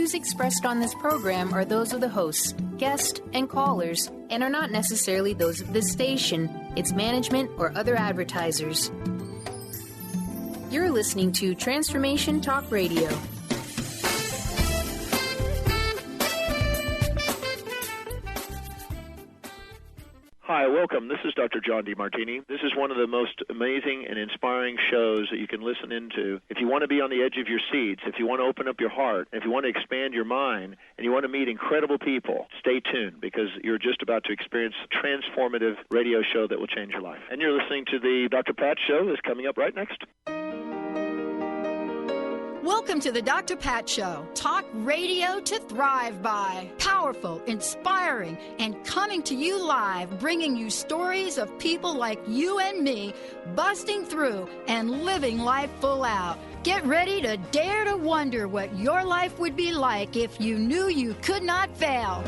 views expressed on this program are those of the hosts, guests, and callers, and are not necessarily those of this station, its management, or other advertisers. You're listening to Transformation Talk Radio. Hi, welcome. This is Dr. John DeMartini. This is one of the most amazing and inspiring shows that you can listen into. If you want to be on the edge of your seats, if you want to open up your heart, if you want to expand your mind, and you want to meet incredible people, stay tuned because you're just about to experience a transformative radio show that will change your life. And you're listening to the Dr. Pat Show that's coming up right next. Welcome to the Dr. Pat Show. Talk radio to thrive by. Powerful, inspiring, and coming to you live, bringing you stories of people like you and me, busting through and living life full out. Get ready to dare to wonder what your life would be like if you knew you could not fail.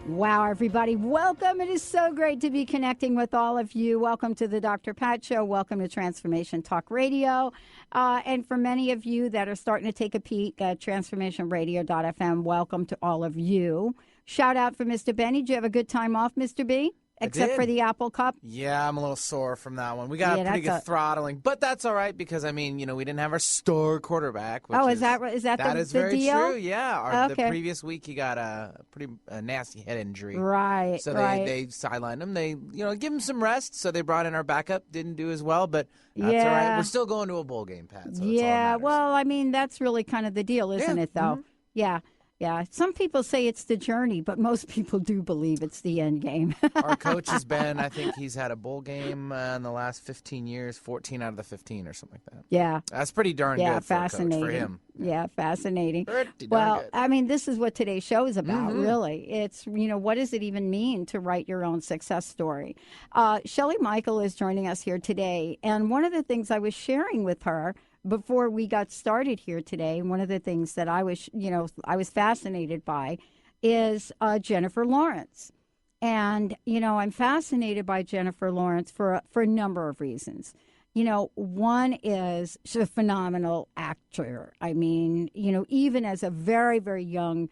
Wow, everybody. Welcome. It is so great to be connecting with all of you. Welcome to the Dr. Pat Show. Welcome to Transformation Talk Radio. And for many of you that are starting to take a peek at transformationradio.fm, welcome to all of you. Shout out for Mr. Benny. Did you have a good time off, Mr. B? Except for the Apple Cup? Yeah, I'm a little sore from that one. We got a pretty good throttling, but that's all right because, I mean, you know, we didn't have our star quarterback. Is that the very deal? True, yeah. The previous week he got a pretty nasty head injury. Right, So they sidelined him. They, give him some rest, so they brought in our backup. Didn't do as well, but that's all right. We're still going to a bowl game, Pat, so yeah, well, I mean, that's really kind of the deal, isn't it, though? Mm-hmm. Yeah. Yeah, some people say it's the journey, but most people do believe it's the end game. Our coach has been, I think he's had a bowl game in the last 15 years, 14 out of the 15, or something like that. Yeah. That's pretty darn good fascinating. For him. Yeah, fascinating. Pretty darn well, good. I mean, this is what today's show is about, really. It's, what does it even mean to write your own success story? Shelley Michael is joining us here today, and one of the things I was sharing with her before we got started here today, one of the things that I was fascinated by is Jennifer Lawrence. And, I'm fascinated by Jennifer Lawrence for a number of reasons. One is she's a phenomenal actor. I mean, even as a very, very young,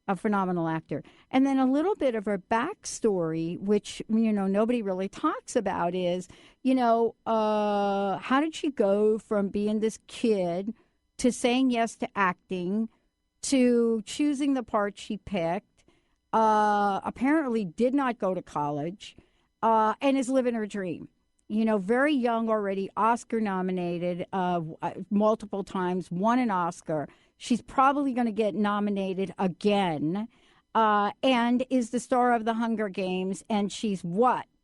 a phenomenal actor. And then a little bit of her backstory, which, nobody really talks about is, how did she go from being this kid to saying yes to acting to choosing the part she picked, apparently did not go to college, and is living her dream. Very young already, Oscar nominated multiple times, won an Oscar. She's probably going to get nominated again, and is the star of the Hunger Games, and she's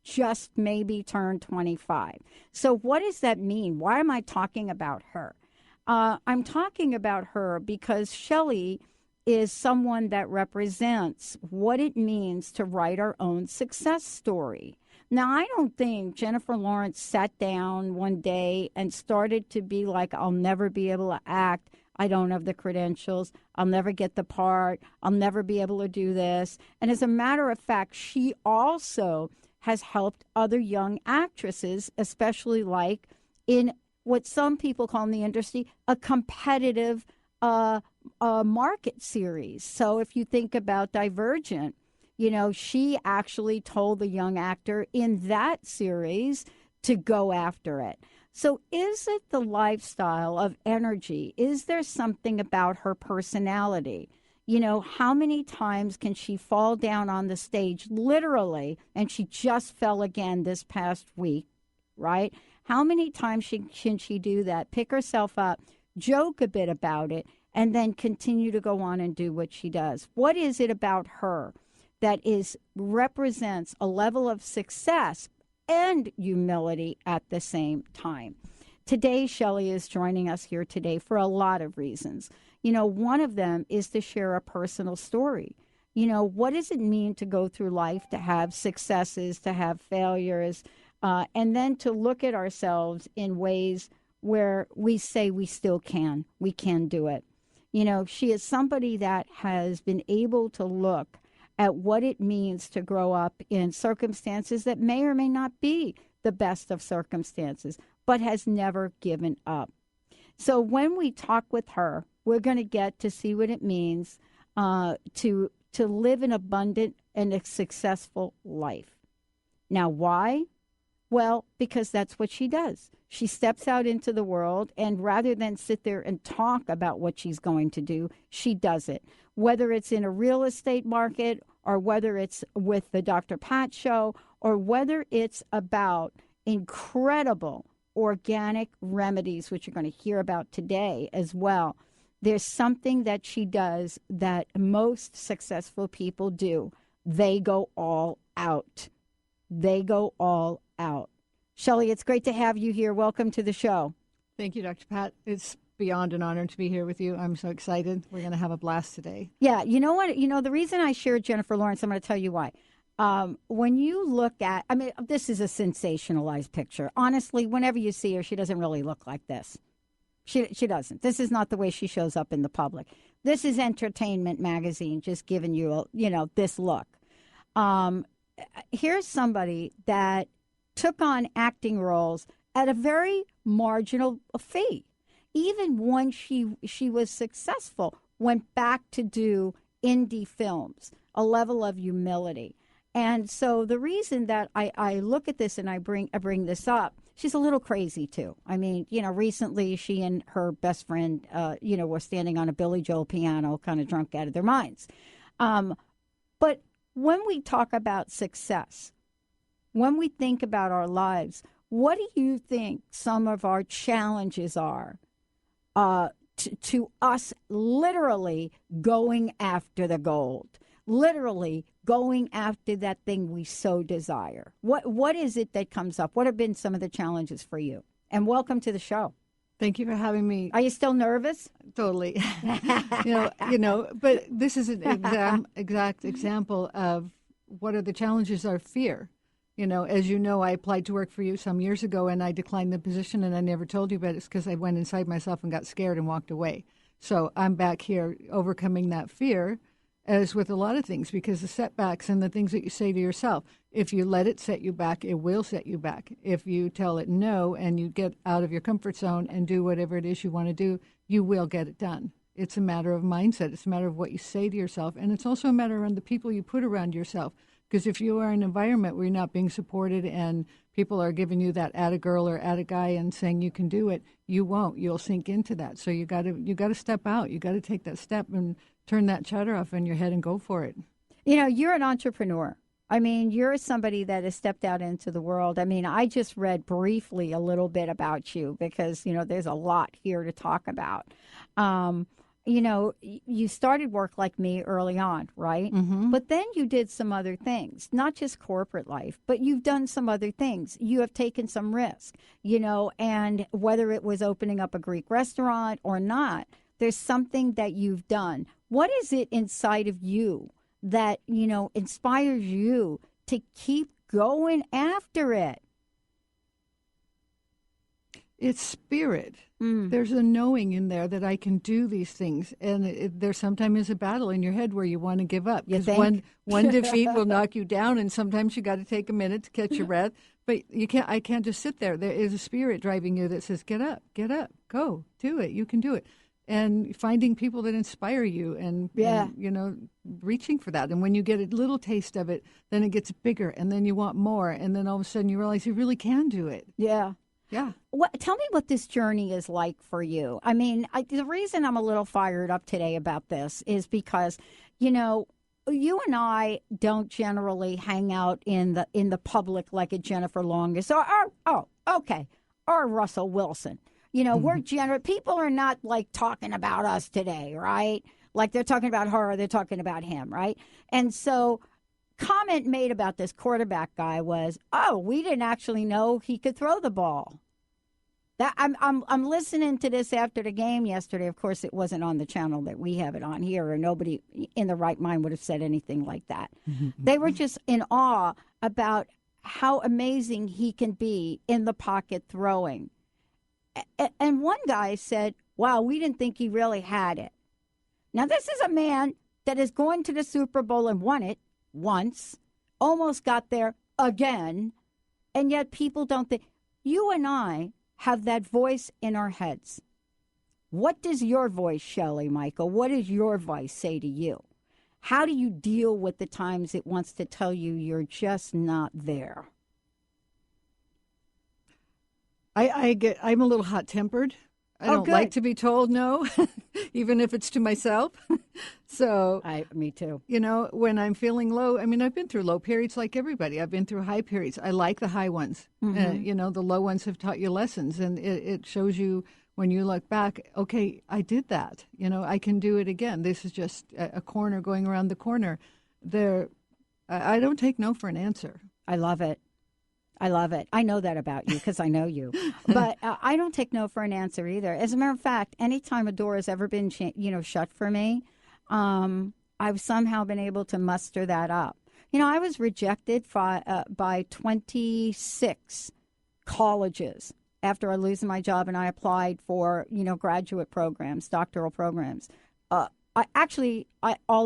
just maybe turned 25. So what does that mean? Why am I talking about her? I'm talking about her because Shelley is someone that represents what it means to write our own success story. Now, I don't think Jennifer Lawrence sat down one day and started to be like, I'll never be able to act. I don't have the credentials. I'll never get the part. I'll never be able to do this. And as a matter of fact, she also has helped other young actresses, especially like in what some people call in the industry a competitive market series. So if you think about Divergent, she actually told the young actor in that series to go after it. So is it the lifestyle of energy? Is there something about her personality? How many times can she fall down on the stage, literally, and she just fell again this past week, right? How many times can she do that, pick herself up, joke a bit about it, and then continue to go on and do what she does? What is it about her that represents a level of success and humility at the same time? Today, Shelley is joining us here today for a lot of reasons. One of them is to share a personal story. What does it mean to go through life, to have successes, to have failures, and then to look at ourselves in ways where we say we can do it. She is somebody that has been able to look at what it means to grow up in circumstances that may or may not be the best of circumstances, but has never given up. So when we talk with her, we're going to get to see what it means to live an abundant and a successful life. Now, why? Well, because that's what she does. She steps out into the world, and rather than sit there and talk about what she's going to do, she does it. Whether it's in a real estate market, or whether it's with the Dr. Pat Show, or whether it's about incredible organic remedies, which you're going to hear about today as well. There's something that she does that most successful people do. They go all out. They go all out. Shelley, it's great to have you here. Welcome to the show. Thank you, Dr. Pat. It's beyond an honor to be here with you. I'm so excited. We're going to have a blast today. Yeah, you know what? You know, the reason I shared Jennifer Lawrence, I'm going to tell you why. When you look at, I mean, this is a sensationalized picture. Honestly, whenever you see her, she doesn't really look like this. She doesn't. This is not the way she shows up in the public. This is Entertainment Magazine just giving you, this look. Here's somebody that took on acting roles at a very marginal fee. Even when she was successful, went back to do indie films, a level of humility. And so the reason that I look at this and I bring this up, she's a little crazy too. I mean, recently she and her best friend, were standing on a Billy Joel piano, kind of drunk out of their minds. But when we talk about success, when we think about our lives, what do you think some of our challenges are to us literally going after the gold, literally going after that thing we so desire? What is it that comes up? What have been some of the challenges for you? And welcome to the show. Thank you for having me. Are you still nervous? Totally. But this is an exact example of what are the challenges are fear. As you know, I applied to work for you some years ago, and I declined the position, and I never told you, but it's because I went inside myself and got scared and walked away. So I'm back here overcoming that fear, as with a lot of things, because the setbacks and the things that you say to yourself, if you let it set you back, it will set you back. If you tell it no and you get out of your comfort zone and do whatever it is you want to do, you will get it done. It's a matter of mindset. It's a matter of what you say to yourself, and it's also a matter of the people you put around yourself. Because if you are in an environment where you're not being supported and people are giving you that atta girl or atta guy and saying you can do it, you won't. You'll sink into that. So you got to step out. You got to take that step and turn that chatter off in your head and go for it. You're an entrepreneur. I mean, you're somebody that has stepped out into the world. I mean, I just read briefly a little bit about you because, there's a lot here to talk about. You started work like me early on, right? Mm-hmm. But then you did some other things, not just corporate life, but you've done some other things. You have taken some risk, and whether it was opening up a Greek restaurant or not, there's something that you've done. What is it inside of you that, inspires you to keep going after it? It's spirit. There's a knowing in there that I can do these things. And there sometimes is a battle in your head where you want to give up. Because one defeat will knock you down, and sometimes you got to take a minute to catch your breath. But I can't just sit there. There is a spirit driving you that says, get up, go, do it. You can do it. And finding people that inspire you and reaching for that. And when you get a little taste of it, then it gets bigger, and then you want more. And then all of a sudden you realize you really can do it. Yeah. Yeah. Tell me what this journey is like for you. I mean, the reason I'm a little fired up today about this is because, you and I don't generally hang out in the public like a Jennifer Lawrence or Russell Wilson. We're people are not like talking about us today, right? Like they're talking about her or they're talking about him, right? And so comment made about this quarterback guy was, we didn't actually know he could throw the ball. That I'm listening to this after the game yesterday. Of course, it wasn't on the channel that we have it on here, or nobody in the right mind would have said anything like that. They were just in awe about how amazing he can be in the pocket throwing. And one guy said, wow, we didn't think he really had it. Now, this is a man that is going to the Super Bowl and won it once, almost got there again, and yet people don't think. You and I have that voice in our heads. What does your voice, Shelley, Michael, what does your voice say to you? How do you deal with the times it wants to tell you you're just not there? I'm a little hot-tempered. I don't like to be told no, even if it's to myself. So, me too. You know, when I'm feeling low, I mean, I've been through low periods like everybody. I've been through high periods. I like the high ones. You know, the low ones have taught you lessons, and it shows you when you look back, okay, I did that. You know, I can do it again. This is just a corner going around the corner. I don't take no for an answer. I love it. I love it. I know that about you because I know you. But I don't take no for an answer either. As a matter of fact, anytime a door has ever been shut for me, I've somehow been able to muster that up. You know, I was rejected by 26 colleges after I losing my job, and I applied for, graduate programs, doctoral programs. All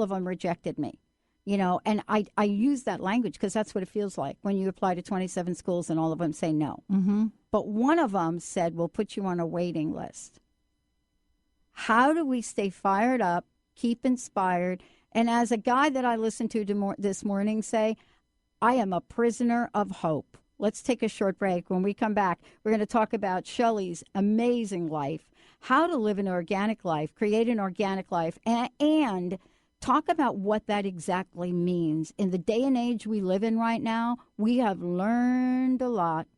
of them rejected me. And I use that language because that's what it feels like when you apply to 27 schools and all of them say no. Mm-hmm. But one of them said, we'll put you on a waiting list. How do we stay fired up, keep inspired? And as a guy that I listened to this morning say, I am a prisoner of hope. Let's take a short break. When we come back, we're going to talk about Shelley's amazing life, how to live an organic life, create an organic life, and talk about what that exactly means. In the day and age we live in right now, we have learned a lot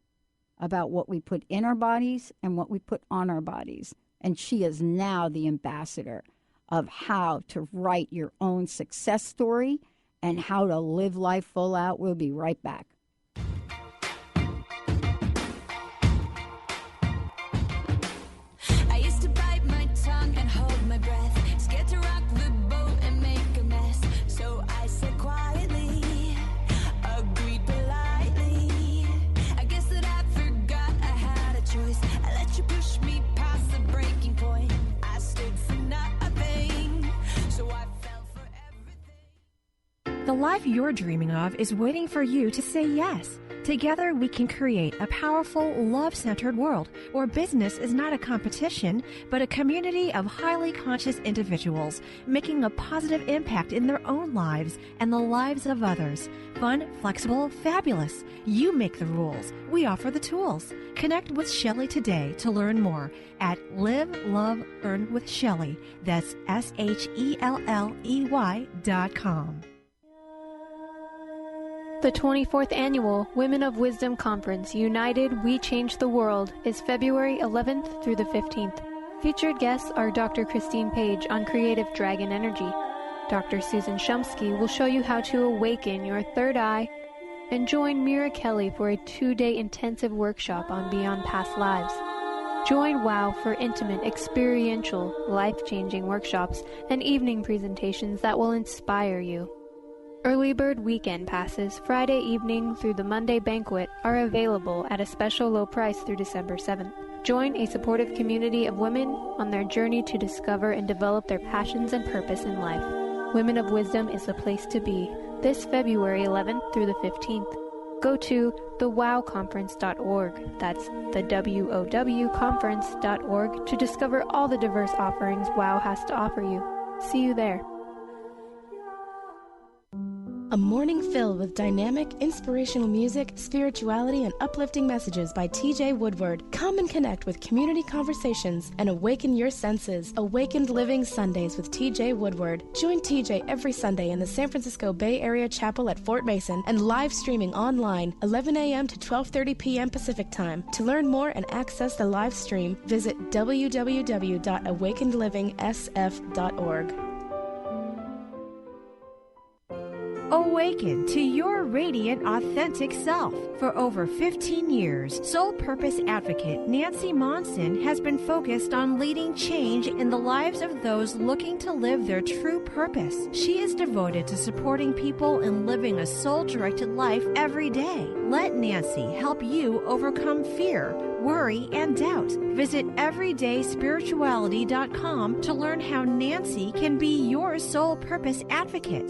about what we put in our bodies and what we put on our bodies. And she is now the ambassador of how to write your own success story and how to live life full out. We'll be right back. I used to bite my tongue and hold my breath, scared to rock the boat and make a mess. So I said quietly, agreed politely. I guess that I forgot I had a choice. I let you push me past the breaking point. I stood for nothing, so I fell for everything. The life you're dreaming of is waiting for you to say yes. Together, we can create a powerful, love-centered world where business is not a competition, but a community of highly conscious individuals making a positive impact in their own lives and the lives of others. Fun, flexible, fabulous. You make the rules. We offer the tools. Connect with Shelley today to learn more at Live, Love, Earn with Shelley. That's SHELLEY.com. The 24th Annual Women of Wisdom Conference, United We Change the World, is February 11th through the 15th. Featured guests are Dr. Christine Page on Creative Dragon Energy. Dr. Susan Shumsky will show you how to awaken your third eye. And join Mira Kelly for a 2-day intensive workshop on Beyond Past Lives. Join WOW for intimate, experiential, life-changing workshops and evening presentations that will inspire you. Early bird weekend passes Friday evening through the Monday banquet are available at a special low price through December 7th. Join a supportive community of women on their journey to discover and develop their passions and purpose in life. Women of Wisdom is the place to be this February 11th through the 15th. Go to thewowconference.org. That's the WOW conference.org to discover all the diverse offerings WOW has to offer you. See you there. A morning filled with dynamic, inspirational music, spirituality, and uplifting messages by T.J. Woodward. Come and connect with community conversations and awaken your senses. Awakened Living Sundays with T.J. Woodward. Join T.J. every Sunday in the San Francisco Bay Area Chapel at Fort Mason and live streaming online 11 a.m. to 12:30 p.m. Pacific Time. To learn more and access the live stream, visit www.awakenedlivingsf.org. Awaken to your radiant, authentic self. For over 15 years, Soul Purpose Advocate Nancy Monson has been focused on leading change in the lives of those looking to live their true purpose. She is devoted to supporting people in living a soul-directed life every day. Let Nancy help you overcome fear, worry, and doubt. Visit everydayspirituality.com to learn how Nancy can be your soul purpose advocate.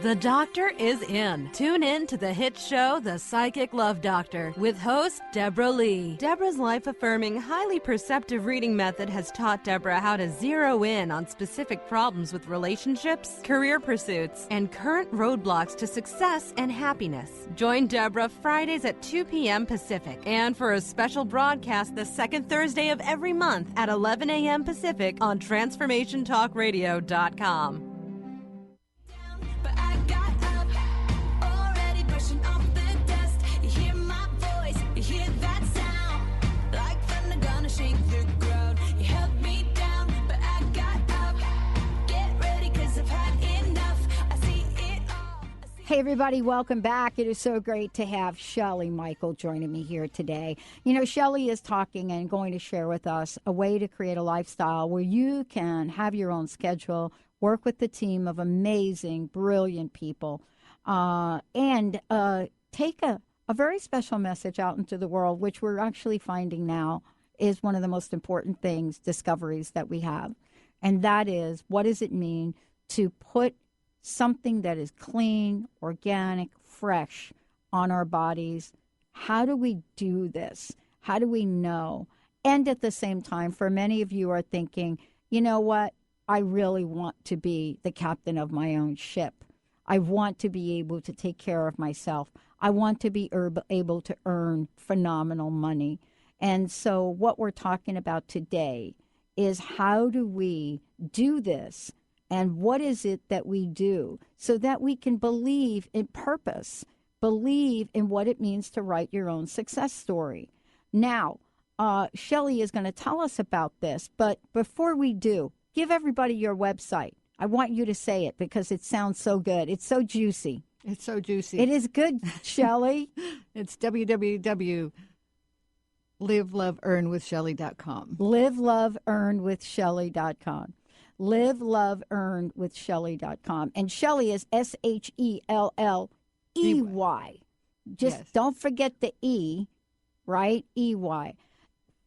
The doctor is in. Tune in to the hit show, The Psychic Love Doctor, with host Deborah Lee. Deborah's life-affirming, highly perceptive reading method has taught Deborah how to zero in on specific problems with relationships, career pursuits, and current roadblocks to success and happiness. Join Deborah Fridays at 2 p.m. Pacific, and for a special broadcast the second Thursday of every month at 11 a.m. Pacific on TransformationTalkRadio.com. But I got up, already brushing off the dust. You hear my voice, you hear that sound, like thunder gonna shake the ground. You held me down, but I got up. Get ready, 'cause I've had enough. I see it all. Hey, everybody, welcome back. It is so great to have Shelley Michael joining me here today. You know, Shelley is talking and going to share with us a way to create a lifestyle where you can have your own schedule, work with the team of amazing, brilliant people, and take a very special message out into the world, which we're actually finding now is one of the most important things, discoveries that we have. And that is, what does it mean to put something that is clean, organic, fresh on our bodies? How do we do this? How do we know? And at the same time, for many of you are thinking, you know what? I really want to be the captain of my own ship. I want to be able to take care of myself. I want to be able to earn phenomenal money. And so what we're talking about today is, how do we do this? And what is it that we do so that we can believe in purpose, believe in what it means to write your own success story? Now, Shelley is going to tell us about this, but before we do, give everybody your website. I want you to say it because it sounds so good. It's so juicy. It's so juicy. It is good, Shelley. It's www.liveloveearnwithshelley.com. Liveloveearnwithshelley.com. Liveloveearnwithshelley.com. And Shelley is Shelley. Just Yes. don't forget the E, right? EY.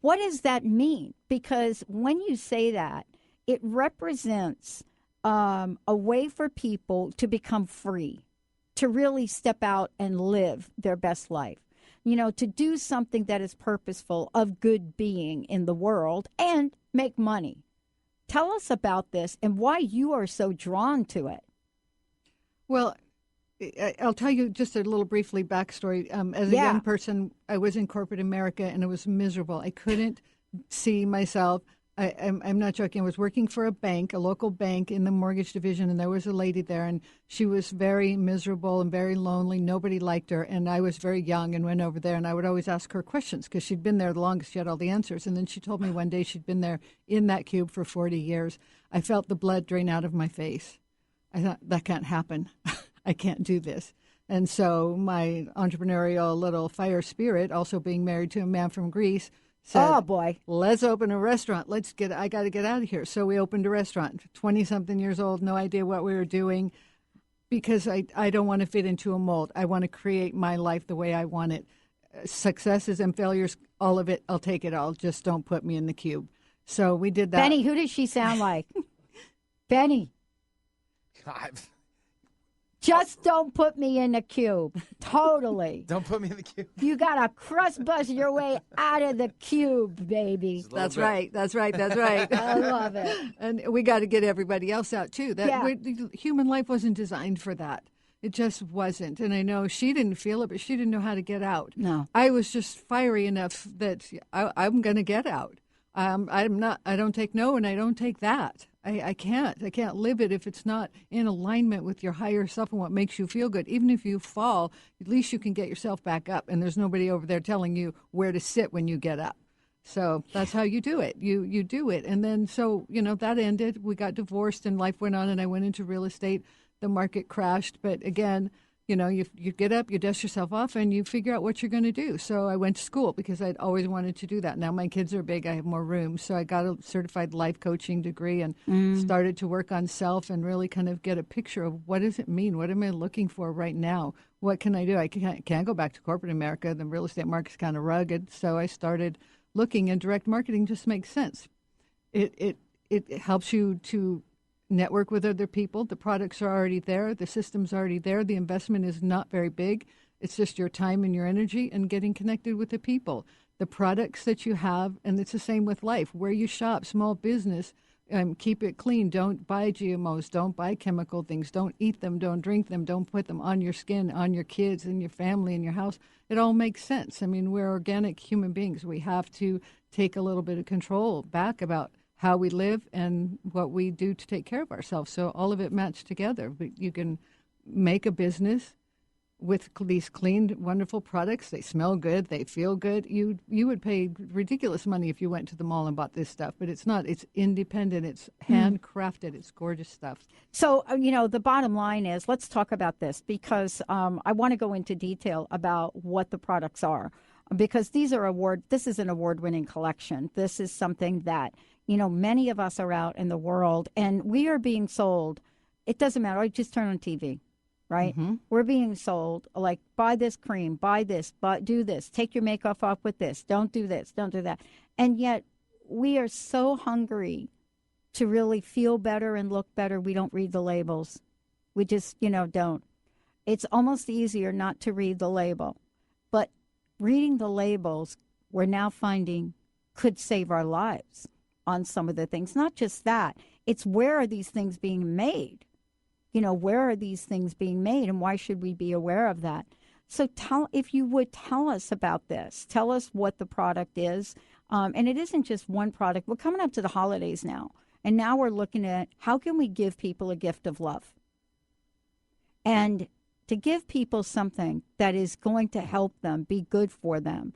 What does that mean? Because when you say that, it represents a way for people to become free, to really step out and live their best life. You know, to do something that is purposeful, of good being in the world, and make money. Tell us about this and why you are so drawn to it. Well, I'll tell you just a little briefly backstory. As a young person, I was in corporate America, and it was miserable. I couldn't see myself. I'm not joking. I was working for a bank, a local bank in the mortgage division, and there was a lady there, and she was very miserable and very lonely. Nobody liked her, and I was very young and went over there, and I would always ask her questions because she'd been there the longest. She had all the answers, and then she told me one day she'd been there in that cube for 40 years. I felt the blood drain out of my face. I thought, that can't happen. I can't do this. And so my entrepreneurial little fire spirit, also being married to a man from Greece, said, oh, boy, let's open a restaurant. I got to get out of here. So we opened a restaurant, 20-something years old, no idea what we were doing, because I don't want to fit into a mold. I want to create my life the way I want it. Successes and failures, all of it, I'll take it all. Just don't put me in the cube. So we did that. Benny, who does she sound like? Benny. Just don't put me in the cube. Totally. Don't put me in the cube. You got to crust bust your way out of the cube, baby. That's right. That's right. That's right. I love it. And we got to get everybody else out, too. Human life wasn't designed for that. It just wasn't. And I know she didn't feel it, but she didn't know how to get out. No. I was just fiery enough that I'm going to get out. I don't take no, and I don't take that. I can't live it if it's not in alignment with your higher self and what makes you feel good. Even if you fall, at least you can get yourself back up, and there's nobody over there telling you where to sit when you get up. So that's how you do it. You do it. And then, so, that ended. We got divorced and life went on, and I went into real estate. The market crashed. But again, you get up, you dust yourself off, and you figure out what you're going to do. So I went to school because I'd always wanted to do that. Now my kids are big. I have more room. So I got a certified life coaching degree and started to work on self and really kind of get a picture of what does it mean? What am I looking for right now? What can I do? I can't go back to corporate America. The real estate market's kind of rugged. So I started looking, and direct marketing just makes sense. It helps you to network with other people. The products are already there. The system's already there. The investment is not very big. It's just your time and your energy and getting connected with the people. The products that you have, and it's the same with life. Where you shop, small business, keep it clean. Don't buy GMOs. Don't buy chemical things. Don't eat them. Don't drink them. Don't put them on your skin, on your kids, and your family, and your house. It all makes sense. I mean, we're organic human beings. We have to take a little bit of control back about how we live and what we do to take care of ourselves. So all of it matched together. But you can make a business with these clean, wonderful products. They smell good. They feel good. You would pay ridiculous money if you went to the mall and bought this stuff, but it's not. It's independent. It's handcrafted. It's gorgeous stuff. So, the bottom line is, let's talk about this because I want to go into detail about what the products are because this is an award-winning collection. This is something that, many of us are out in the world and we are being sold. It doesn't matter. I just turn on TV. Right? Mm-hmm. We're being sold like, buy this cream, buy this, do this, take your makeup off with this, don't do this, don't do that. And yet we are so hungry to really feel better and look better. We don't read the labels. We just, don't. It's almost easier not to read the label. But reading the labels, we're now finding could save our lives on some of the things. Not just that. It's where are these things being made? Where are these things being made and why should we be aware of that? So if you would tell us about this, tell us what the product is. And it isn't just one product. We're coming up to the holidays now. And now we're looking at how can we give people a gift of love? And to give people something that is going to help them, be good for them,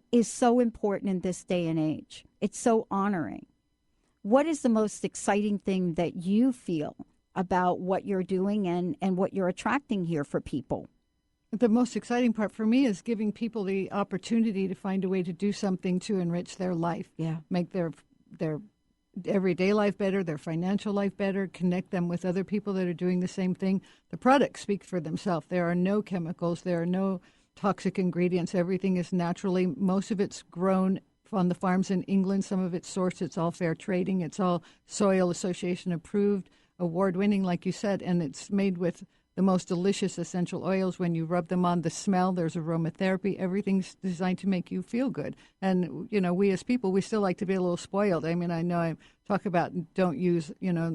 is so important in this day and age. It's so honoring. What is the most exciting thing that you feel about what you're doing and what you're attracting here for people? The most exciting part for me is giving people the opportunity to find a way to do something to enrich their life. Yeah. Make their everyday life better, their financial life better, connect them with other people that are doing the same thing. The products speak for themselves. There are no chemicals. There are no toxic ingredients. Everything is naturally, most of it's grown on the farms in England. Some of it's sourced. It's all fair trading. It's all Soil Association approved, award-winning, like you said, and it's made with the most delicious essential oils. When you rub them on, the smell, there's aromatherapy. Everything's designed to make you feel good. And, we as people, we still like to be a little spoiled. I mean, I know I talk about don't use,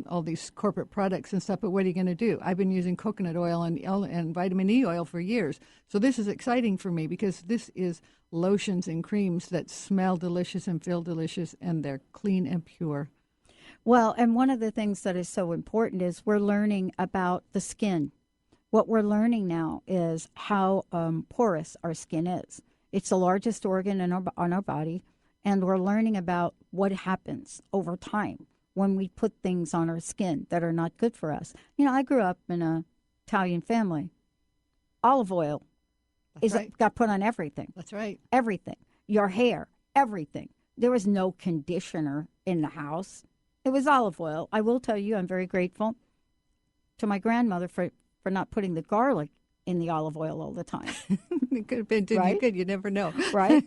all these corporate products and stuff, but what are you going to do? I've been using coconut oil and vitamin E oil for years. So this is exciting for me because this is lotions and creams that smell delicious and feel delicious, and they're clean and pure. Well, and one of the things that is so important is we're learning about the skin. What we're learning now is how porous our skin is. It's the largest organ on our body, and we're learning about what happens over time when we put things on our skin that are not good for us. I grew up in an Italian family. Olive oil got put on everything. That's right. Everything. Your hair, everything. There was no conditioner in the house. It was olive oil. I will tell you, I'm very grateful to my grandmother for not putting the garlic in the olive oil all the time. It could have been doing you good. You never know. Right?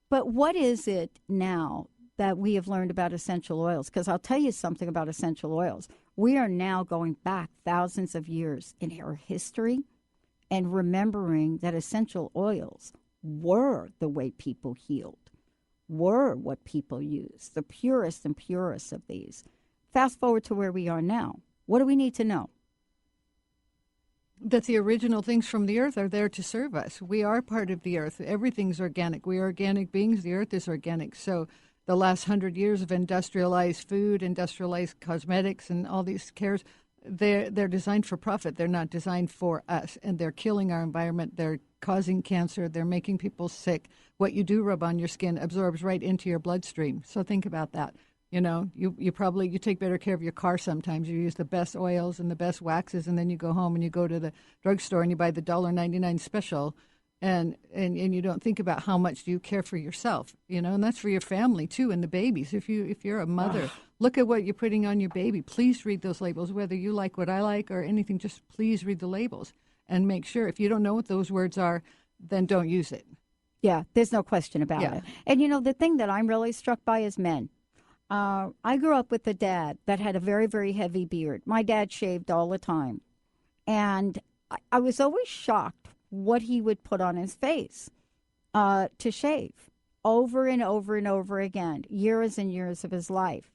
But what is it now that we have learned about essential oils? Because I'll tell you something about essential oils. We are now going back thousands of years in our history and remembering that essential oils were the way people healed, were what people used, the purest and purest of these. Fast forward to where we are now. What do we need to know? That the original things from the earth are there to serve us. We are part of the earth. Everything's organic. We are organic beings. The earth is organic. So the last 100 years of industrialized food, industrialized cosmetics, and all these cares, they're designed for profit. They're not designed for us. And they're killing our environment. They're causing cancer. They're making people sick. What you do rub on your skin absorbs right into your bloodstream. So think about that. You take better care of your car sometimes. You use the best oils and the best waxes, and then you go home and you go to the drugstore and you buy the $1.99 special, and you don't think about how much you care for yourself, and that's for your family too, and the babies. If you're a mother, look at what you're putting on your baby. Please read those labels, whether you like what I like or anything. Just please read the labels and make sure. If you don't know what those words are, then don't use it. Yeah, there's no question about it. And the thing that I'm really struck by is men. I grew up with a dad that had a very, very heavy beard. My dad shaved all the time. And I was always shocked what he would put on his face to shave over and over and over again, years and years of his life,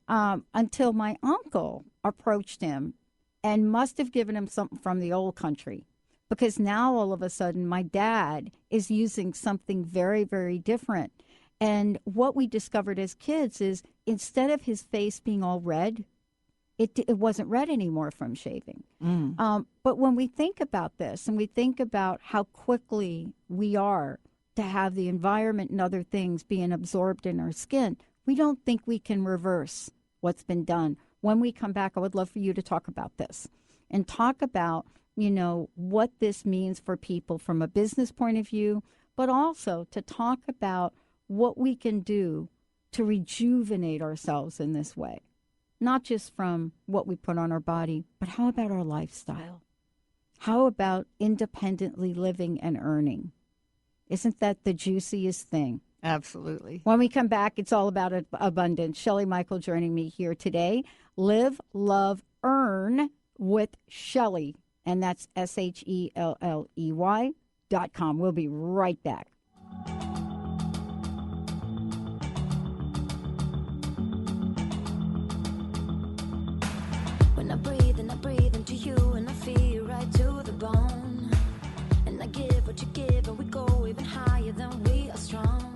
until my uncle approached him and must have given him something from the old country, because now all of a sudden my dad is using something very, very different. And what we discovered as kids is instead of his face being all red, it wasn't red anymore from shaving. But when we think about this and we think about how quickly we are to have the environment and other things being absorbed in our skin, we don't think we can reverse what's been done. When we come back, I would love for you to talk about this and talk about, what this means for people from a business point of view, but also to talk about what we can do to rejuvenate ourselves in this way. Not just from what we put on our body, but how about our lifestyle? How about independently living and earning? Isn't that the juiciest thing? Absolutely. When we come back, it's all about abundance. Shelley Michael joining me here today. Live, Love, Earn with Shelley. And that's SHELLEY.com. We'll be right back. When I breathe into you, and I feel right to the bone. And I give what you give, and we go even higher than we are strong.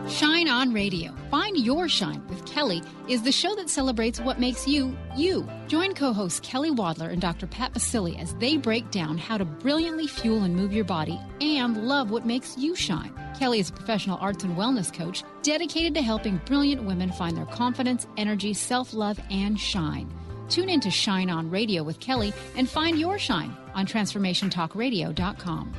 Shine On Radio. Find Your Shine with Kelly is the show that celebrates what makes you, you. Join co-hosts Kelly Wadler and Dr. Pat Basili as they break down how to brilliantly fuel and move your body and love what makes you shine. Kelly is a professional arts and wellness coach dedicated to helping brilliant women find their confidence, energy, self-love, and shine. Tune in to Shine On Radio with Kelly and find your shine on TransformationTalkRadio.com.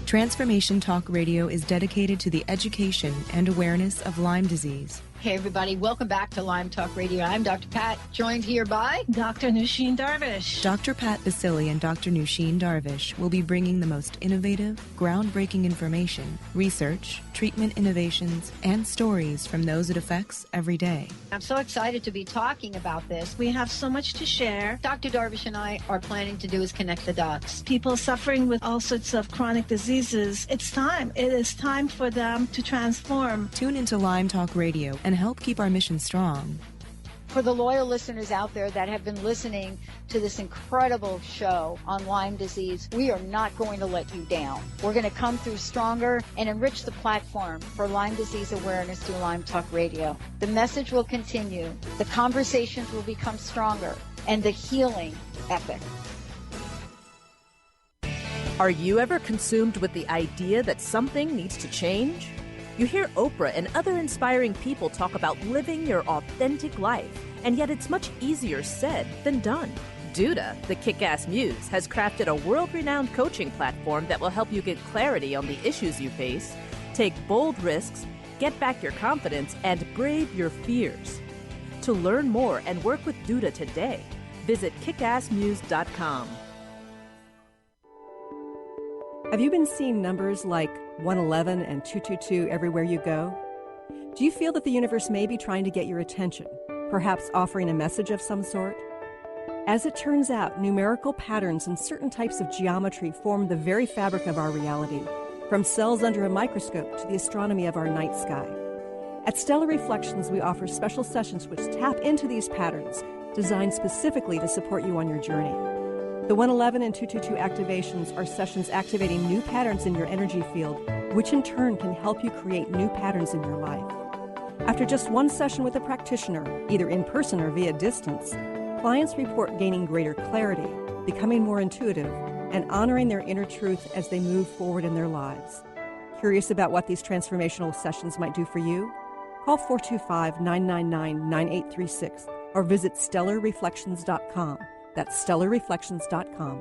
Transformation Talk Radio is dedicated to the education and awareness of Lyme disease. Hey, everybody. Welcome back to Lyme Talk Radio. I'm Dr. Pat, joined here by Dr. Nusheen Darvish. Dr. Pat Basili and Dr. Nusheen Darvish will be bringing the most innovative, groundbreaking information, research, treatment innovations, and stories from those it affects every day. I'm so excited to be talking about this. We have so much to share. Dr. Darvish and I are planning to do is connect the dots. People suffering with all sorts of chronic diseases, it's time. It is time for them to transform. Tune into Lyme Talk Radio and help keep our mission strong. For the loyal listeners out there that have been listening to this incredible show on Lyme disease, we are not going to let you down. We're going to come through stronger and enrich the platform for Lyme disease awareness through Lyme Talk Radio. The message will continue, the conversations will become stronger, and the healing epic. Are you ever consumed with the idea that something needs to change? You hear Oprah and other inspiring people talk about living your authentic life, and yet it's much easier said than done. Duda, the kick-ass muse, has crafted a world-renowned coaching platform that will help you get clarity on the issues you face, take bold risks, get back your confidence, and brave your fears. To learn more and work with Duda today, visit kickassmuse.com. Have you been seeing numbers like 111 and 222 everywhere you go? Do you feel that the universe may be trying to get your attention, perhaps offering a message of some sort? As it turns out, numerical patterns and certain types of geometry form the very fabric of our reality, from cells under a microscope to the astronomy of our night sky. At Stellar Reflections, we offer special sessions which tap into these patterns, designed specifically to support you on your journey. The 111 and 222 activations are sessions activating new patterns in your energy field, which in turn can help you create new patterns in your life. After just one session with a practitioner, either in person or via distance, clients report gaining greater clarity, becoming more intuitive, and honoring their inner truth as they move forward in their lives. Curious about what these transformational sessions might do for you? Call 425-999-9836 or visit StellarReflections.com. That's StellarReflections.com.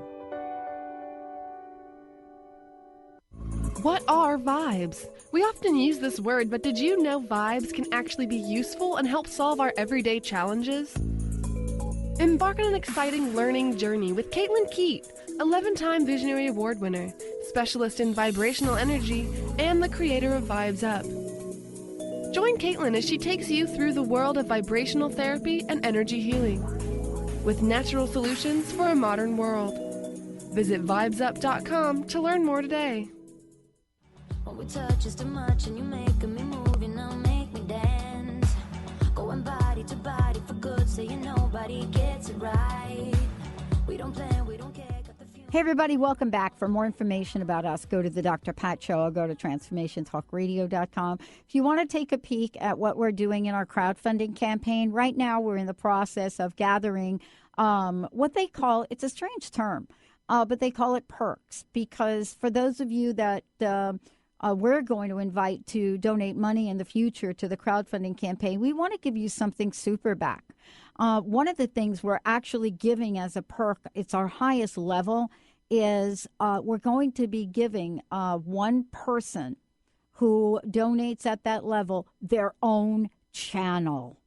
What are vibes? We often use this word, but did you know vibes can actually be useful and help solve our everyday challenges? Embark on an exciting learning journey with Caitlin Keat, 11-time Visionary Award winner, specialist in vibrational energy and the creator of Vibes Up. Join Caitlin as she takes you through the world of vibrational therapy and energy healing with natural solutions for a modern world. Visit vibesup.com to learn more today. When we touch is too much and you making me move, you know, make me dance. Going body to body for good, saying nobody gets it right. We don't plan, we don't care. Hey, everybody, welcome back. For more information about us, go to the Dr. Pat Show or go to transformationtalkradio.com. If you want to take a peek at what we're doing in our crowdfunding campaign, right now we're in the process of gathering what they call, it's a strange term, but they call it perks, because for those of you that we're going to invite to donate money in the future to the crowdfunding campaign, we want to give you something super back. One of the things we're actually giving as a perk, it's our highest level, is we're going to be giving one person who donates at that level their own channel.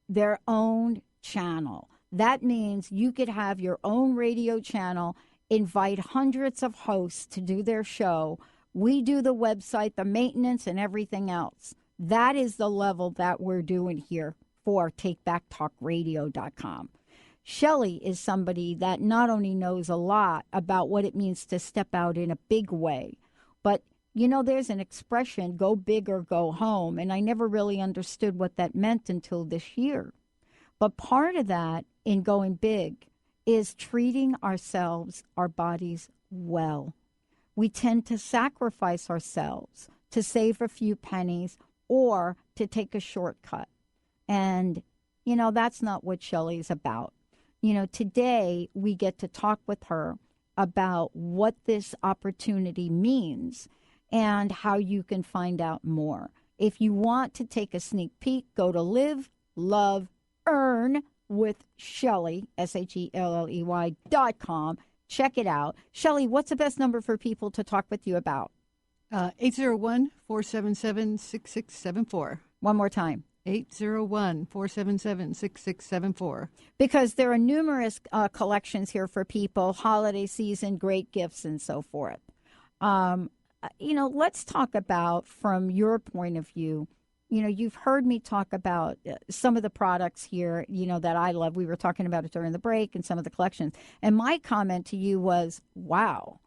Their own channel. That means you could have your own radio channel, invite hundreds of hosts to do their show. We do the website, the maintenance, and everything else. That is the level that we're doing here for TakeBackTalkRadio.com. Shelley is somebody that not only knows a lot about what it means to step out in a big way, but, you know, there's an expression, go big or go home, and I never really understood what that meant until this year. But part of that in going big is treating ourselves, our bodies, well. We tend to sacrifice ourselves to save a few pennies or to take a shortcut. And, you know, that's not what Shelley's about. You know, today we get to talk with her about what this opportunity means and how you can find out more. If you want to take a sneak peek, go to Live, Love, Earn with Shelley, SHELLEY.com. Check it out. Shelley, what's the best number for people to talk with you about? 801-477-6674. One more time. 801-477-6674. Because there are numerous collections here for people, holiday season, great gifts, and so forth. You know, let's talk about, from your point of view, you know, you've heard me talk about some of the products here, you know, that I love. We were talking about it during the break and some of the collections. And my comment to you was, wow,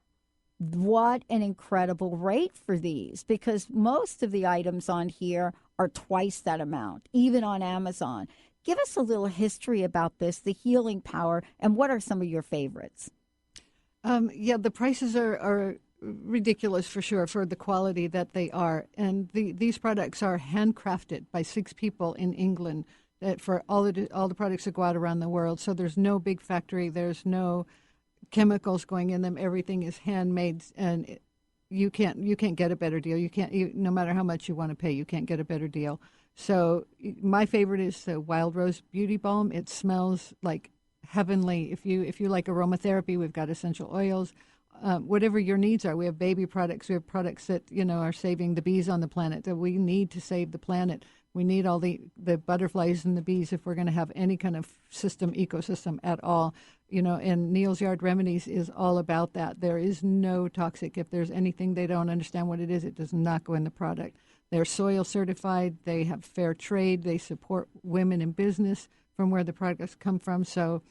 what an incredible rate for these, because most of the items on here are twice that amount, even on Amazon. Give us a little history about this, the healing power, and what are some of your favorites? Yeah, the prices are ridiculous for sure for the quality that they are. And these products are handcrafted by 6 people in England for all the products that go out around the world. So there's no big factory. There's no chemicals going in them. Everything is handmade, and you can't get a better deal. No matter how much you want to pay, you can't get a better deal. So my favorite is the Wild Rose Beauty Balm. It smells like heavenly. If you like aromatherapy, we've got essential oils. Whatever your needs are, we have baby products. We have products that, you know, are saving the bees on the planet. That we need to save the planet. We need all the butterflies and the bees if we're going to have any kind of ecosystem at all. You know, and Neil's Yard Remedies is all about that. There is no toxic. If there's anything they don't understand what it is, it does not go in the product. They're soil certified. They have fair trade. They support women in business from where the products come from. So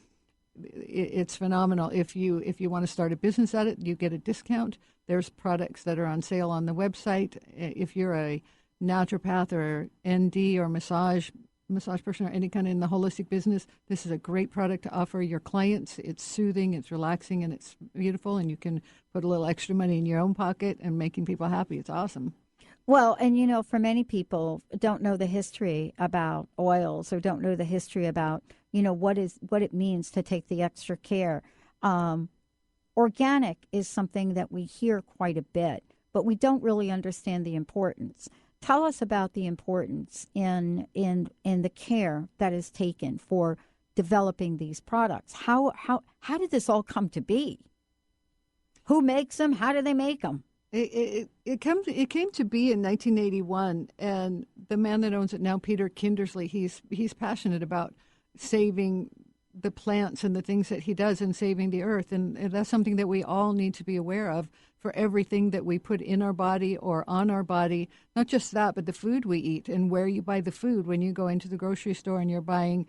it's phenomenal. If you want to start a business at it, you get a discount. There's products that are on sale on the website. If you're a naturopath or ND or massage person or any kind in the holistic business, this is a great product to offer your clients. It's soothing, it's relaxing, and it's beautiful, and you can put a little extra money in your own pocket and making people happy. It's awesome. Well, and you know, for many people don't know the history about oils or don't know the history about, you know, what it means to take the extra care. Organic is something that we hear quite a bit, but we don't really understand the importance. Tell us about the importance in the care that is taken for developing these products. How did this all come to be? Who makes them? How do they make them? It came to be in 1981, and the man that owns it now, Peter Kindersley, he's passionate about saving the plants and the things that he does in saving the earth. And that's something that we all need to be aware of for everything that we put in our body or on our body. Not just that, but the food we eat and where you buy the food. When you go into the grocery store and you're buying,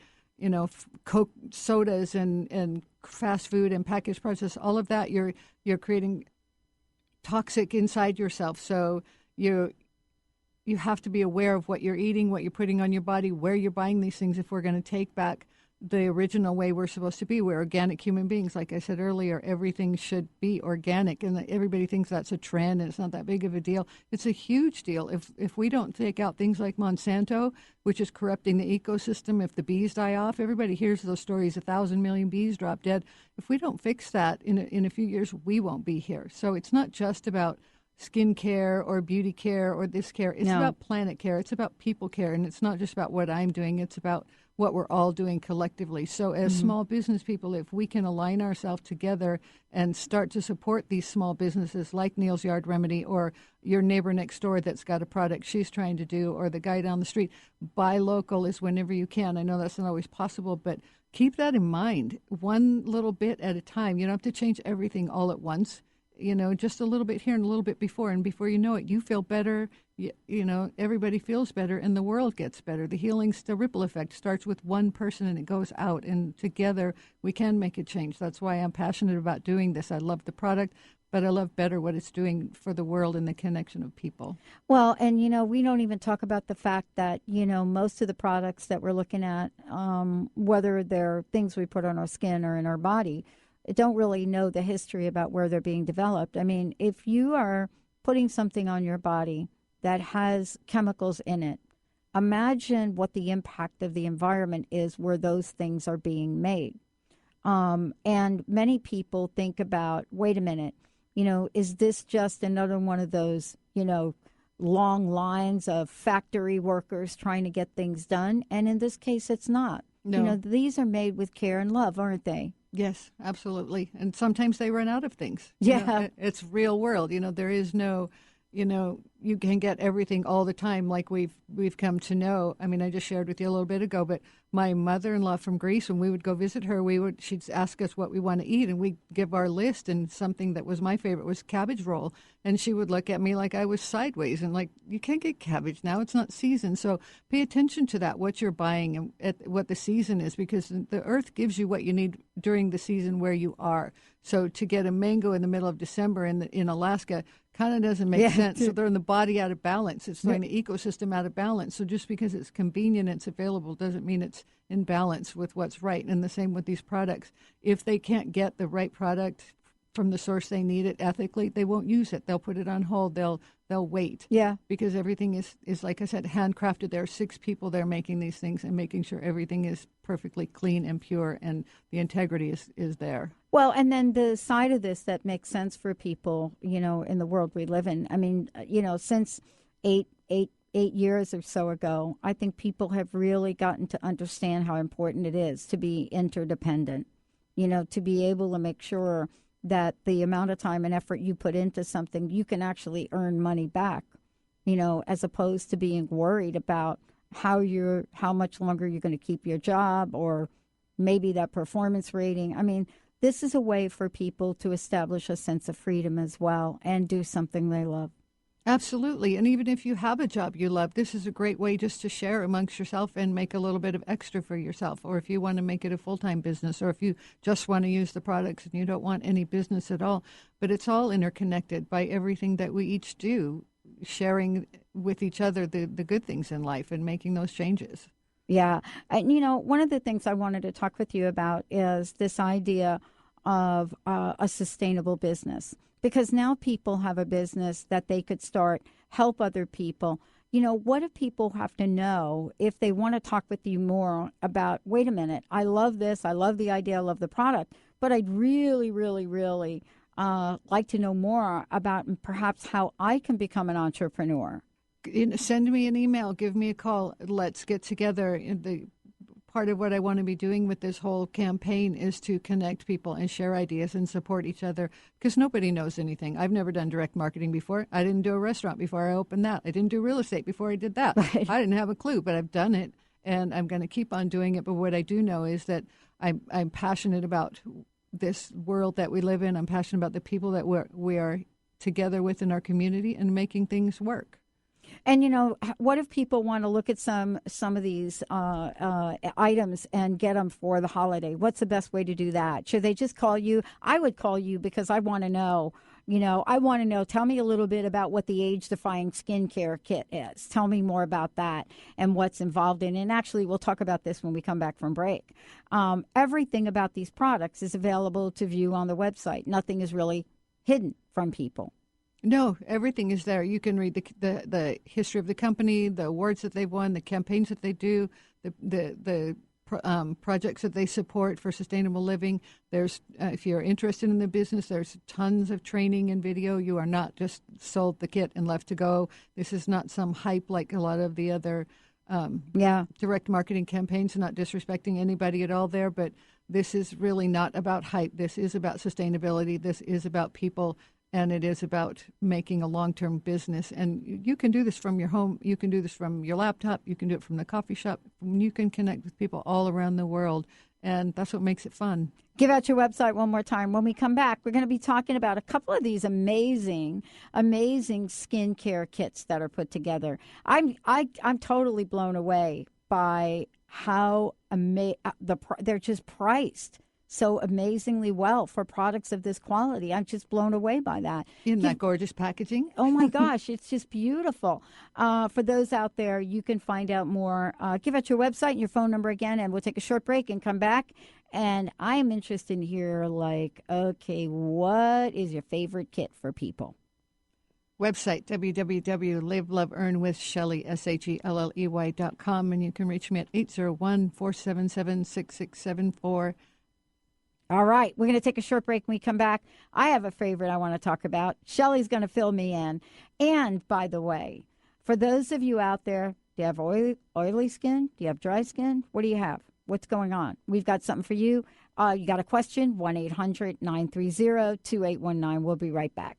Coke sodas and fast food and packaged processed, all of that, you're creating toxic inside yourself. So you have to be aware of what you're eating, what you're putting on your body, where you're buying these things if we're going to take back the original way we're supposed to be. We're organic human beings. Like I said earlier, everything should be organic, and everybody thinks that's a trend and it's not that big of a deal. It's a huge deal. If we don't take out things like Monsanto, which is corrupting the ecosystem, if the bees die off, everybody hears those stories, 1,000 million bees drop dead. If we don't fix that in a few years, we won't be here. So it's not just about skin care or beauty care or this care. It's about planet care. It's about people care. And it's not just about what I'm doing. It's about what we're all doing collectively. So as small business people, if we can align ourselves together and start to support these small businesses like Neil's Yard Remedy or your neighbor next door that's got a product she's trying to do, or the guy down the street, buy local is whenever you can. I know that's not always possible, but keep that in mind, one little bit at a time. You don't have to change everything all at once. Just a little bit here and a little bit before. And before you know it, you feel better. Everybody feels better and the world gets better. The ripple effect starts with one person and it goes out. And together we can make a change. That's why I'm passionate about doing this. I love the product, but I love better what it's doing for the world and the connection of people. Well, and, we don't even talk about the fact that, most of the products that we're looking at, whether they're things we put on our skin or in our body, don't really know the history about where they're being developed. I mean, if you are putting something on your body that has chemicals in it, imagine what the impact of the environment is where those things are being made. And many people think about, wait a minute, is this just another one of those, long lines of factory workers trying to get things done? And in this case, it's not. No. These are made with care and love, aren't they? Yes, absolutely. And sometimes they run out of things. Yeah. It's real world. There is no, you can get everything all the time like we've come to know. I mean, I just shared with you a little bit ago, but my mother-in-law from Greece, when we would go visit her, she'd ask us what we want to eat, and we'd give our list, and something that was my favorite was cabbage roll. And she would look at me like I was sideways and like, you can't get cabbage now. It's not season. So pay attention to that, what you're buying and what the season is, because the earth gives you what you need during the season where you are. So to get a mango in the middle of December in Alaska kind of doesn't make sense. So they're in the body out of balance. It's throwing the ecosystem out of balance. So just because it's convenient and it's available doesn't mean it's in balance with what's right. And the same with these products. If they can't get the right product from the source they need it ethically, they won't use it. They'll put it on hold. They'll wait. Yeah. Because everything is, like I said, handcrafted. There are 6 people there making these things and making sure everything is perfectly clean and pure and the integrity is there. Well, and then the side of this that makes sense for people, in the world we live in. I mean, since eight years or so ago, I think people have really gotten to understand how important it is to be interdependent, to be able to make sure that the amount of time and effort you put into something, you can actually earn money back, as opposed to being worried about how much longer you're going to keep your job or maybe that performance rating. I mean, this is a way for people to establish a sense of freedom as well and do something they love. Absolutely. And even if you have a job you love, this is a great way just to share amongst yourself and make a little bit of extra for yourself. Or if you want to make it a full-time business, or if you just want to use the products and you don't want any business at all. But it's all interconnected by everything that we each do, sharing with each other the good things in life and making those changes. Yeah. And, one of the things I wanted to talk with you about is this idea of a sustainable business. Because now people have a business that they could start, help other people. What do people have to know if they want to talk with you more about, wait a minute, I love this, I love the idea, I love the product, but I'd really, really, really like to know more about perhaps how I can become an entrepreneur? Send me an email, give me a call. Let's get together. Part of what I want to be doing with this whole campaign is to connect people and share ideas and support each other, because nobody knows anything. I've never done direct marketing before. I didn't do a restaurant before I opened that. I didn't do real estate before I did that. Right. I didn't have a clue, but I've done it. and I'm going to keep on doing it. But what I do know is that I'm passionate about this world that we live in. I'm passionate about the people that we are together with in our community and making things work. And, what if people want to look at some of these items and get them for the holiday? What's the best way to do that? Should they just call you? I would call you because I want to know. I want to know. Tell me a little bit about what the age-defying skincare kit is. Tell me more about that and what's involved in it. And actually, we'll talk about this when we come back from break. Everything about these products is available to view on the website. Nothing is really hidden from people. No, everything is there. You can read the history of the company, the awards that they've won, the campaigns that they do, the projects that they support for sustainable living. There's, if you're interested in the business, there's tons of training and video. You are not just sold the kit and left to go. This is not some hype like a lot of the other direct marketing campaigns. Not disrespecting anybody at all there, but this is really not about hype. This is about sustainability. This is about people. And it is about making a long-term business. And you can do this from your home. You can do this from your laptop. You can do it from the coffee shop. You can connect with people all around the world. And that's what makes it fun. Give out your website one more time. When we come back, we're going to be talking about a couple of these amazing skincare kits that are put together. I'm totally blown away by how they're just priced so amazingly well for products of this quality. I'm just blown away by that. Isn't that gorgeous packaging? Oh, my gosh. It's just beautiful. For those out there, you can find out more. Give out your website and your phone number again, and we'll take a short break and come back. And I am interested in here, what is your favorite kit for people? Website, www.liveloveearnwithshelley, SHELLEY.com, and you can reach me at 801-477-6674. All right, we're going to take a short break. When we come back, I have a favorite I want to talk about. Shelley's going to fill me in. And, by the way, for those of you out there, do you have oily skin? Do you have dry skin? What do you have? What's going on? We've got something for you. You got a question? 1-800-930-2819. We'll be right back.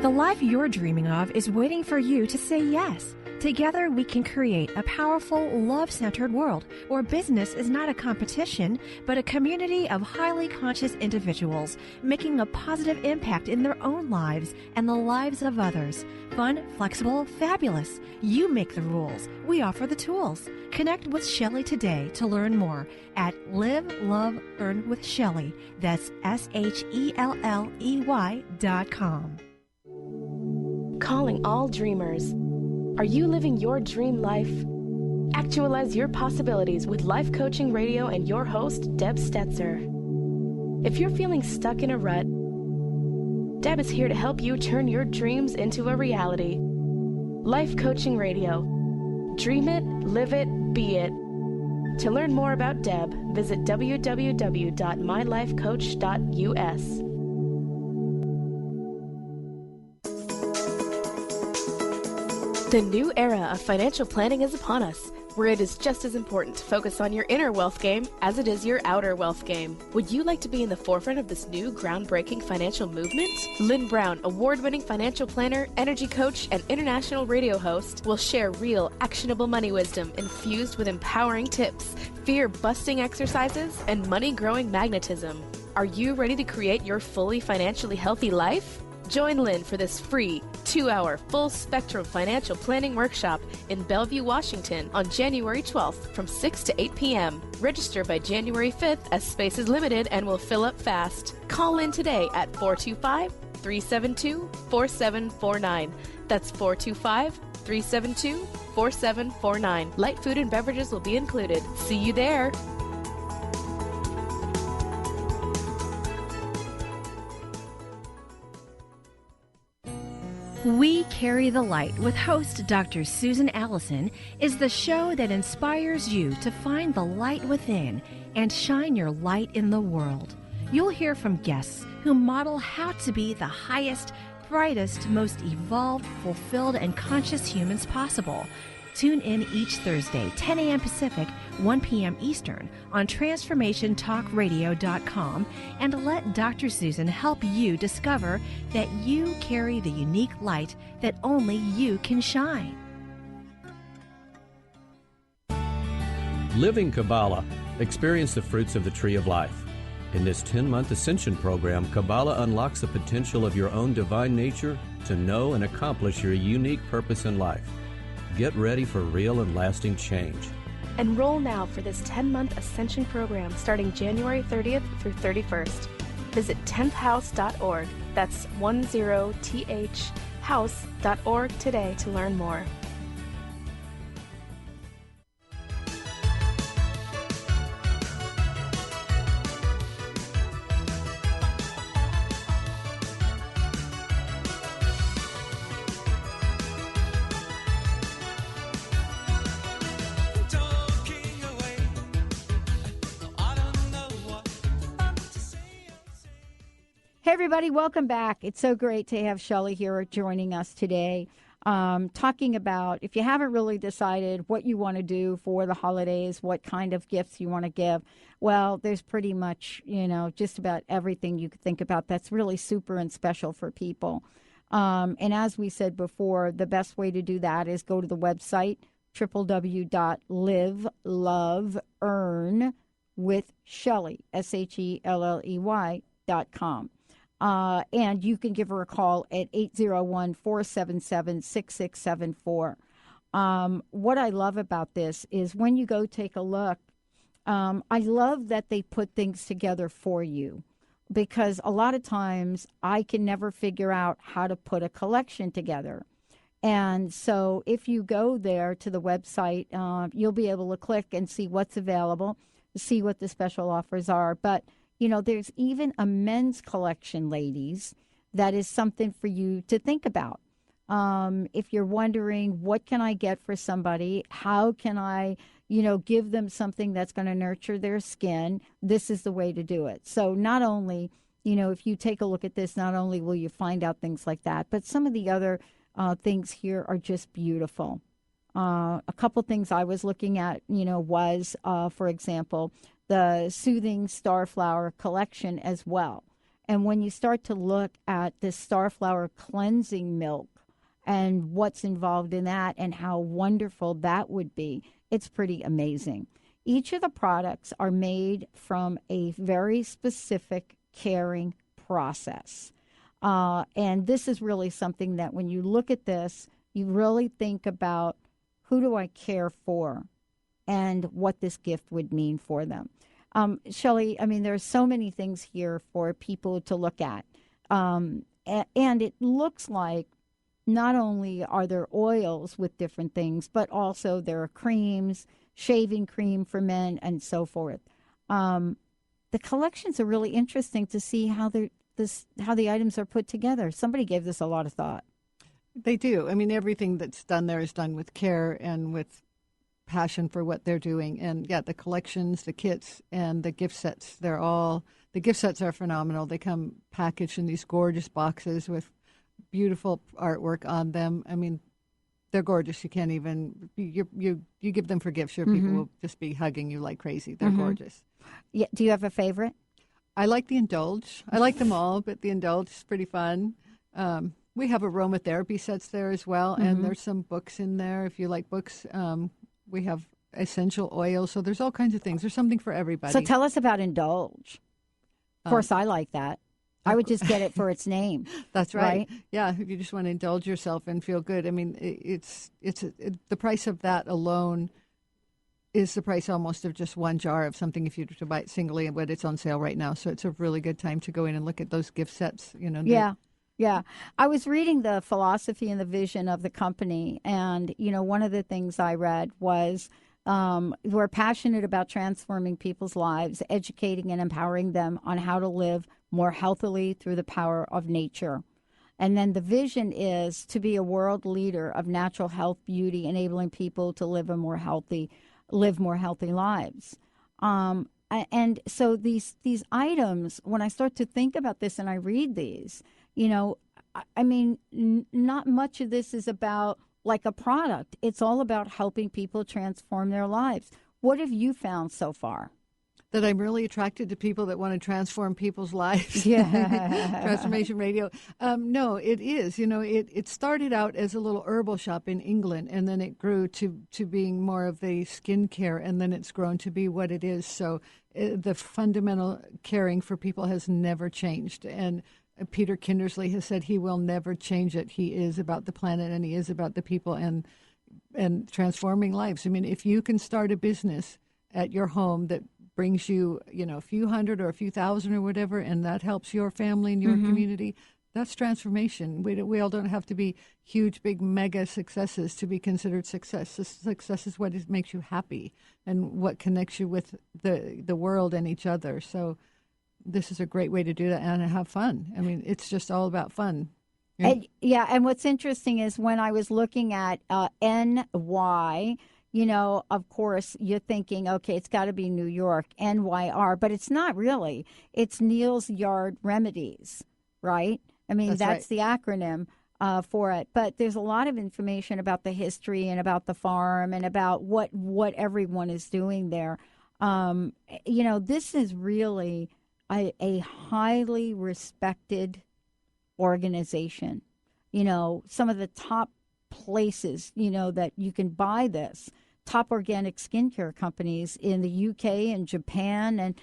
The life you're dreaming of is waiting for you to say yes. Together, we can create a powerful, love-centered world where business is not a competition, but a community of highly conscious individuals making a positive impact in their own lives and the lives of others. Fun, flexible, fabulous. You make the rules. We offer the tools. Connect with Shelley today to learn more at Live, Love, Earn with Shelley. That's SHELLEY.com. Calling all dreamers. Are you living your dream life? Actualize your possibilities with Life Coaching Radio and your host, Deb Stetzer. If you're feeling stuck in a rut, Deb is here to help you turn your dreams into a reality. Life Coaching Radio. Dream it, live it, be it. To learn more about Deb, visit www.mylifecoach.us. The new era of financial planning is upon us, where it is just as important to focus on your inner wealth game as it is your outer wealth game. Would you like to be in the forefront of this new groundbreaking financial movement? Lynn Brown, award-winning financial planner, energy coach, and international radio host, will share real, actionable money wisdom infused with empowering tips, fear-busting exercises, and money-growing magnetism. Are you ready to create your fully financially healthy life? Join Lynn for this free 2-hour full-spectrum financial planning workshop in Bellevue, Washington on January 12th from 6 to 8 p.m. Register by January 5th as space is limited and will fill up fast. Call in today at 425-372-4749. That's 425-372-4749. Light food and beverages will be included. See you there. We Carry the Light with host Dr. Susan Allison is the show that inspires you to find the light within and shine your light in the world. You'll hear from guests who model how to be the highest, brightest, most evolved, fulfilled, and conscious humans possible. Tune in each Thursday, 10 a.m. Pacific, 1 p.m. Eastern, on TransformationTalkRadio.com, and let Dr. Susan help you discover that you carry the unique light that only you can shine. Living Kabbalah. Experience the fruits of the Tree of Life. In this 10-month Ascension program, Kabbalah unlocks the potential of your own divine nature to know and accomplish your unique purpose in life. Get ready for real and lasting change. Enroll now for this 10-month Ascension program starting January 30th through 31st. Visit 10thhouse.org. That's 10thhouse.org today to learn more. Hey, everybody, welcome back. It's so great to have Shelley here joining us today, talking about if you haven't really decided what you want to do for the holidays, what kind of gifts you want to give. Well, there's pretty much, just about everything you could think about that's really super and special for people. And as we said before, the best way to do that is go to the website, www.liveloveshelley.com. And you can give her a call at 801-477-6674. What I love about this is when you go take a look, I love that they put things together for you, because a lot of times I can never figure out how to put a collection together. And so if you go there to the website, you'll be able to click and see what's available, see what the special offers are. But there's even a men's collection, ladies, that is something for you to think about. If you're wondering, what can I get for somebody? How can I, give them something that's going to nurture their skin? This is the way to do it. So not only, if you take a look at this, not only will you find out things like that, but some of the other things here are just beautiful. A couple things I was looking at, was, for example, the Soothing Starflower collection as well. And when you start to look at this Starflower cleansing milk and what's involved in that and how wonderful that would be, it's pretty amazing. Each of the products are made from a very specific caring process. And this is really something that when you look at this, you really think about, who do I care for and what this gift would mean for them. Shelley, there's so many things here for people to look at. And it looks like not only are there oils with different things, but also there are creams, shaving cream for men, and so forth. The collections are really interesting to see how the items are put together. Somebody gave this a lot of thought. They do. Everything that's done there is done with care and with passion for what they're doing. And yeah, the collections, the kits, and the gift sets, the gift sets are phenomenal. They come packaged in these gorgeous boxes with beautiful artwork on them. They're gorgeous. You can't even, you give them for gifts, sure, people will just be hugging you like crazy. They're gorgeous. Yeah. Do you have a favorite? I like the Indulge. I like them all, but the Indulge is pretty fun. We have aromatherapy sets there as well, and there's some books in there. If you like books, we have essential oils. So there's all kinds of things. There's something for everybody. So tell us about Indulge. Of course, I like that. I would just get it for its name. That's right. Yeah, if you just want to indulge yourself and feel good. It's the price of that alone is the price almost of just one jar of something if you were to buy it singly, but it's on sale right now. So it's a really good time to go in and look at those gift sets. Yeah. I was reading the philosophy and the vision of the company, and, one of the things I read was we're passionate about transforming people's lives, educating and empowering them on how to live more healthily through the power of nature. And then the vision is to be a world leader of natural health, beauty, enabling people to live more healthy lives. And so these items, when I start to think about this and I read these, not much of this is about like a product. It's all about helping people transform their lives. What have you found so far? That I'm really attracted to people that want to transform people's lives. Yeah. Transformation Radio. No, it is. You know, it started out as a little herbal shop in England, and then it grew to being more of a skincare, and then it's grown to be what it is. So the fundamental caring for people has never changed. And Peter Kindersley has said he will never change it. He is about the planet, and he is about the people and transforming lives. I mean, if you can start a business at your home that brings you, a few hundred or a few thousand or whatever, and that helps your family and your community, that's transformation. We all don't have to be huge, big, mega successes to be considered success. Success is what makes you happy and what connects you with the world and each other. So this is a great way to do that and have fun. I mean, it's just all about fun. And what's interesting is when I was looking at NY, of course, you're thinking, okay, it's got to be New York, NYR, but it's not really. It's Neal's Yard Remedies, right? I mean, that's right. The acronym for it. But there's a lot of information about the history and about the farm and about what everyone is doing there. This is really a highly respected organization. Some of the top places, that you can buy this. Top organic skincare companies in the UK and Japan. And,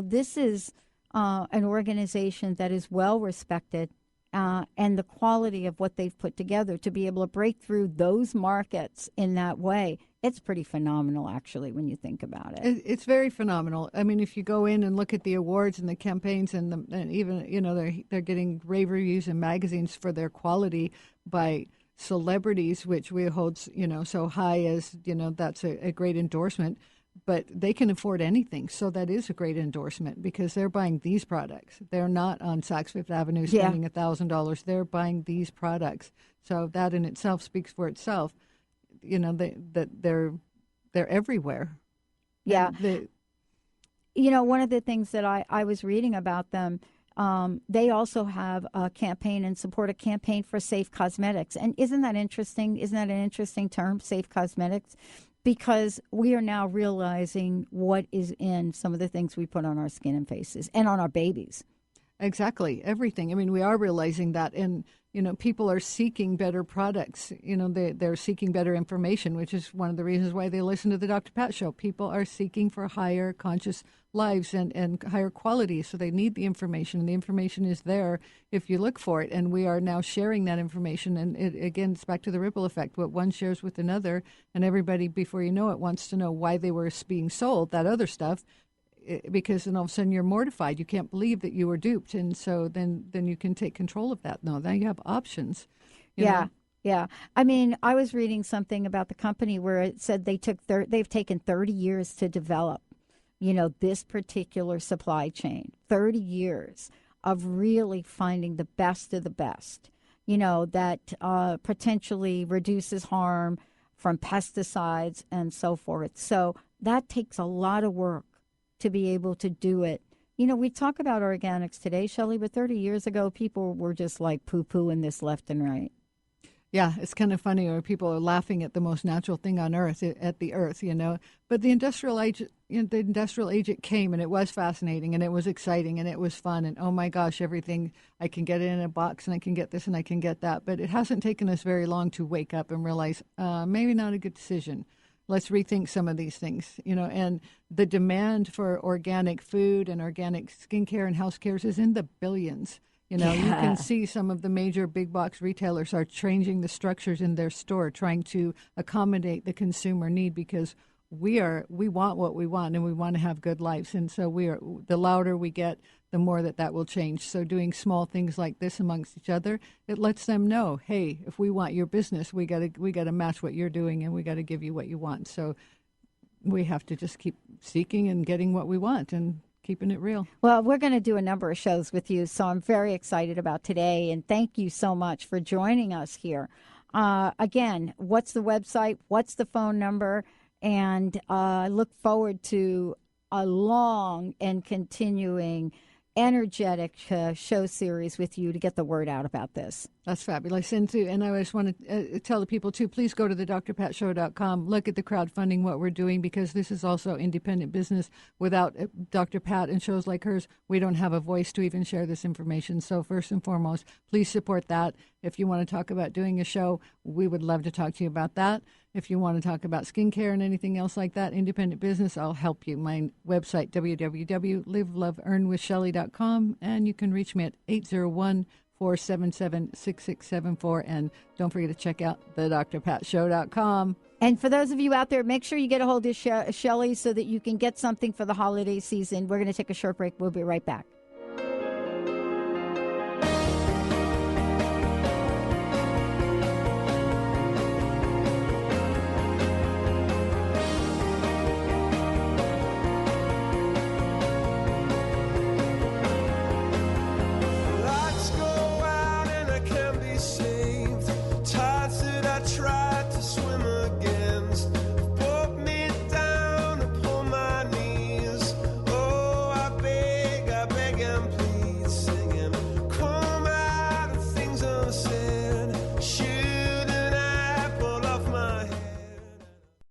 this is an organization that is well respected and the quality of what they've put together to be able to break through those markets in that way. It's pretty phenomenal, actually, when you think about it. It's very phenomenal. I mean, if you go in and look at the awards and the campaigns and even, they're getting rave reviews in magazines for their quality by celebrities, which we hold, so high as, that's a great endorsement, but they can afford anything. So that is a great endorsement because they're buying these products. They're not on Saks Fifth Avenue spending $1,000. They're buying these products. So that in itself speaks for itself. That they're everywhere. Yeah. One of the things that I was reading about them, they also have a campaign and support a campaign for safe cosmetics. And isn't that interesting? Isn't that an interesting term, safe cosmetics? Because we are now realizing what is in some of the things we put on our skin and faces and on our babies. Exactly. Everything. I mean, we are realizing that. And, people are seeking better products. They're seeking better information, which is one of the reasons why they listen to the Dr. Pat Show. People are seeking for higher conscious lives and higher quality. So they need the information. And the information is there if you look for it. And we are now sharing that information. And it's back to the ripple effect. What one shares with another, and everybody, before you know it, wants to know why they were being sold that other stuff. Because then all of a sudden you're mortified. You can't believe that you were duped. And so then you can take control of that. No, now you have options. You know? Yeah. I mean, I was reading something about the company where it said they've taken 30 years to develop, this particular supply chain. 30 years of really finding the best of the best, that potentially reduces harm from pesticides and so forth. So that takes a lot of work to be able to do it. We talk about organics today, Shelley, but 30 years ago, people were just like poo-pooing this left and right. Yeah, it's kind of funny, or people are laughing at the most natural thing on earth, at the earth, But the industrial age, it came, and it was fascinating, and it was exciting, and it was fun, and oh my gosh, everything, I can get it in a box, and I can get this, and I can get that. But it hasn't taken us very long to wake up and realize maybe not a good decision. Let's rethink some of these things, and the demand for organic food and organic skincare and house cares is in the billions. You can see some of the major big box retailers are changing the structures in their store, trying to accommodate the consumer need because we want what we want and we want to have good lives. And so the louder we get, the more that will change. So doing small things like this amongst each other, it lets them know, hey, if we want your business, we got to match what you're doing and we got to give you what you want. So we have to just keep seeking and getting what we want and keeping it real. Well, we're going to do a number of shows with you, so I'm very excited about today. And thank you so much for joining us here. Again, what's the website? What's the phone number? And I look forward to a long and continuing energetic show series with you to get the word out about this. That's fabulous. And I just want to tell the people, too, please go to the drpatshow.com. Look at the crowdfunding, what we're doing, because this is also independent business. Without Dr. Pat and shows like hers, we don't have a voice to even share this information. So first and foremost, please support that. If you want to talk about doing a show, we would love to talk to you about that. If you want to talk about skincare and anything else like that, independent business, I'll help you. My website, www.liveloveearnwithshelley.com, and you can reach me at 801-477-6674. And don't forget to check out the drpatshow.com. And for those of you out there, make sure you get a hold of Shelley so that you can get something for the holiday season. We're going to take a short break. We'll be right back.